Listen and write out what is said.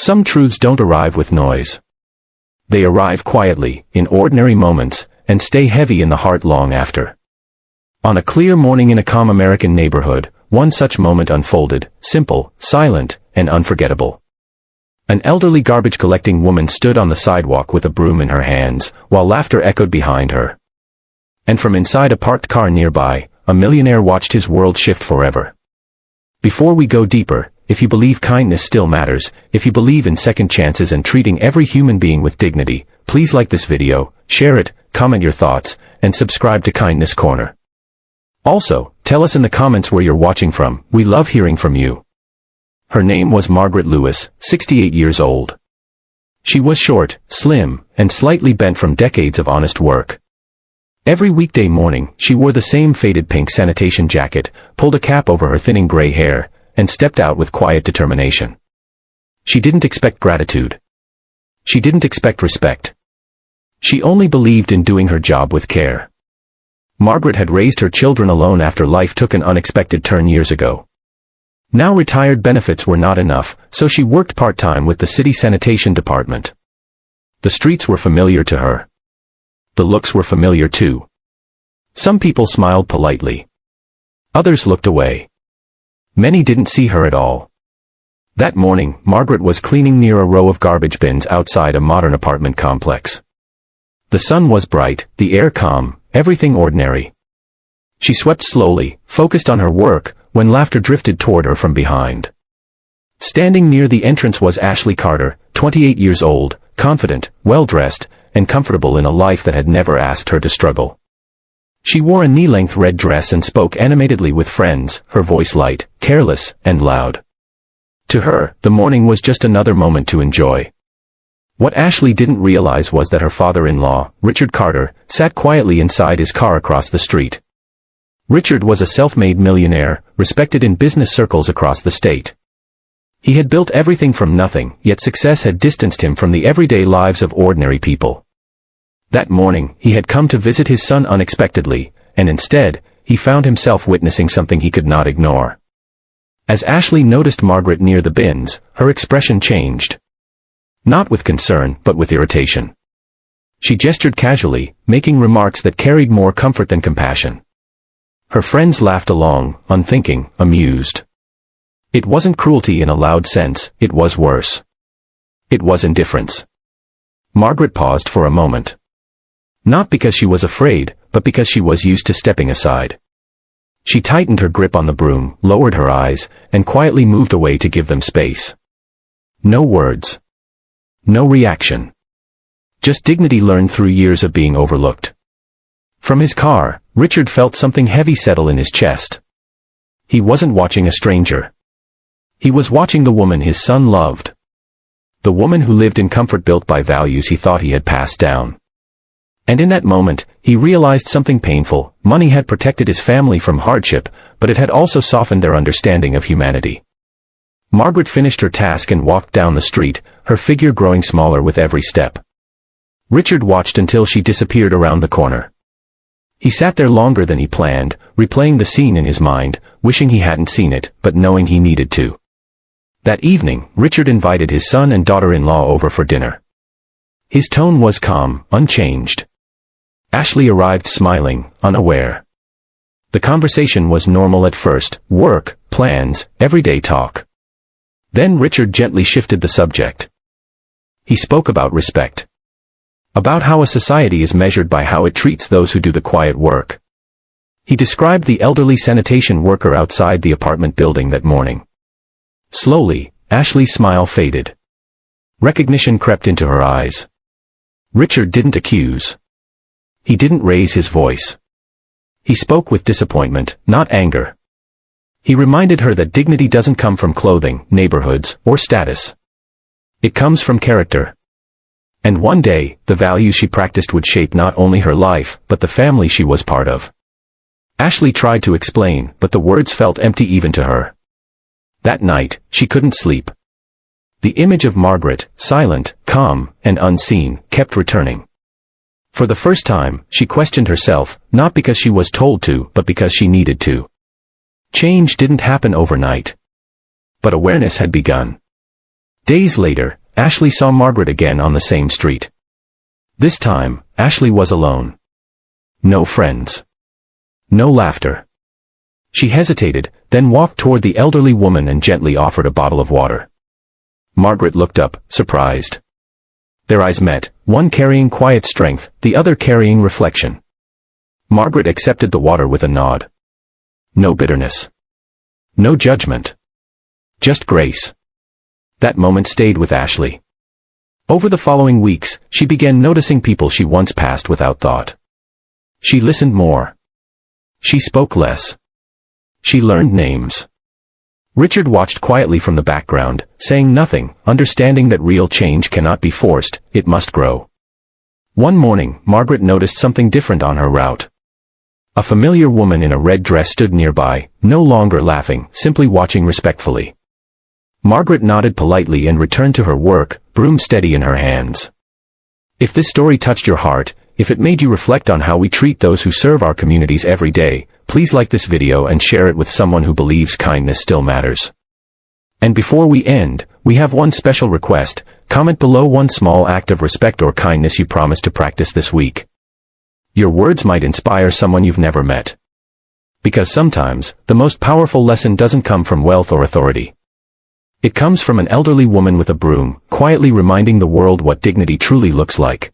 Some truths don't arrive with noise. They arrive quietly, in ordinary moments, and stay heavy in the heart long after. On a clear morning in a calm American neighborhood, one such moment unfolded, simple, silent, and unforgettable. An elderly garbage-collecting woman stood on the sidewalk with a broom in her hands, while laughter echoed behind her. And from inside a parked car nearby, a millionaire watched his world shift forever. Before we go deeper, if you believe kindness still matters, if you believe in second chances and treating every human being with dignity, please like this video, share it, comment your thoughts, and subscribe to Kindness Corner. Also, tell us in the comments where you're watching from. We love hearing from you. Her name was Margaret Lewis, 68 years old. She was short, slim, and slightly bent from decades of honest work. Every weekday morning, she wore the same faded pink sanitation jacket, pulled a cap over her thinning gray hair, and stepped out with quiet determination. She didn't expect gratitude. She didn't expect respect. She only believed in doing her job with care. Margaret had raised her children alone after life took an unexpected turn years ago. Now retired benefits were not enough, so she worked part-time with the city sanitation department. The streets were familiar to her. The looks were familiar too. Some people smiled politely. Others looked away. Many didn't see her at all. That morning, Margaret was cleaning near a row of garbage bins outside a modern apartment complex. The sun was bright, the air calm, everything ordinary. She swept slowly, focused on her work, when laughter drifted toward her from behind. Standing near the entrance was Ashley Carter, 28 years old, confident, well-dressed, and comfortable in a life that had never asked her to struggle. She wore a knee-length red dress and spoke animatedly with friends, her voice light, careless, and loud. To her, the morning was just another moment to enjoy. What Ashley didn't realize was that her father-in-law, Richard Carter, sat quietly inside his car across the street. Richard was a self-made millionaire, respected in business circles across the state. He had built everything from nothing, yet success had distanced him from the everyday lives of ordinary people. That morning, he had come to visit his son unexpectedly, and instead, he found himself witnessing something he could not ignore. As Ashley noticed Margaret near the bins, her expression changed. Not with concern, but with irritation. She gestured casually, making remarks that carried more comfort than compassion. Her friends laughed along, unthinking, amused. It wasn't cruelty in a loud sense, it was worse. It was indifference. Margaret paused for a moment. Not because she was afraid, but because she was used to stepping aside. She tightened her grip on the broom, lowered her eyes, and quietly moved away to give them space. No words. No reaction. Just dignity learned through years of being overlooked. From his car, Richard felt something heavy settle in his chest. He wasn't watching a stranger. He was watching the woman his son loved. The woman who lived in comfort built by values he thought he had passed down. And in that moment, he realized something painful. Money had protected his family from hardship, but it had also softened their understanding of humanity. Margaret finished her task and walked down the street, her figure growing smaller with every step. Richard watched until she disappeared around the corner. He sat there longer than he planned, replaying the scene in his mind, wishing he hadn't seen it, but knowing he needed to. That evening, Richard invited his son and daughter-in-law over for dinner. His tone was calm, unchanged. Ashley arrived smiling, unaware. The conversation was normal at first, work, plans, everyday talk. Then Richard gently shifted the subject. He spoke about respect. About how a society is measured by how it treats those who do the quiet work. He described the elderly sanitation worker outside the apartment building that morning. Slowly, Ashley's smile faded. Recognition crept into her eyes. Richard didn't accuse. He didn't raise his voice. He spoke with disappointment, not anger. He reminded her that dignity doesn't come from clothing, neighborhoods, or status. It comes from character. And one day, the values she practiced would shape not only her life, but the family she was part of. Ashley tried to explain, but the words felt empty even to her. That night, she couldn't sleep. The image of Margaret, silent, calm, and unseen, kept returning. For the first time, she questioned herself, not because she was told to, but because she needed to. Change didn't happen overnight. But awareness had begun. Days later, Ashley saw Margaret again on the same street. This time, Ashley was alone. No friends. No laughter. She hesitated, then walked toward the elderly woman and gently offered a bottle of water. Margaret looked up, surprised. Their eyes met, one carrying quiet strength, the other carrying reflection. Margaret accepted the water with a nod. No bitterness. No judgment. Just grace. That moment stayed with Ashley. Over the following weeks, she began noticing people she once passed without thought. She listened more. She spoke less. She learned names. Richard watched quietly from the background, saying nothing, understanding that real change cannot be forced, it must grow. One morning, Margaret noticed something different on her route. A familiar woman in a red dress stood nearby, no longer laughing, simply watching respectfully. Margaret nodded politely and returned to her work, broom steady in her hands. If this story touched your heart, if it made you reflect on how we treat those who serve our communities every day, please like this video and share it with someone who believes kindness still matters. And before we end, we have one special request: comment below one small act of respect or kindness you promise to practice this week. Your words might inspire someone you've never met. Because sometimes, the most powerful lesson doesn't come from wealth or authority. It comes from an elderly woman with a broom, quietly reminding the world what dignity truly looks like.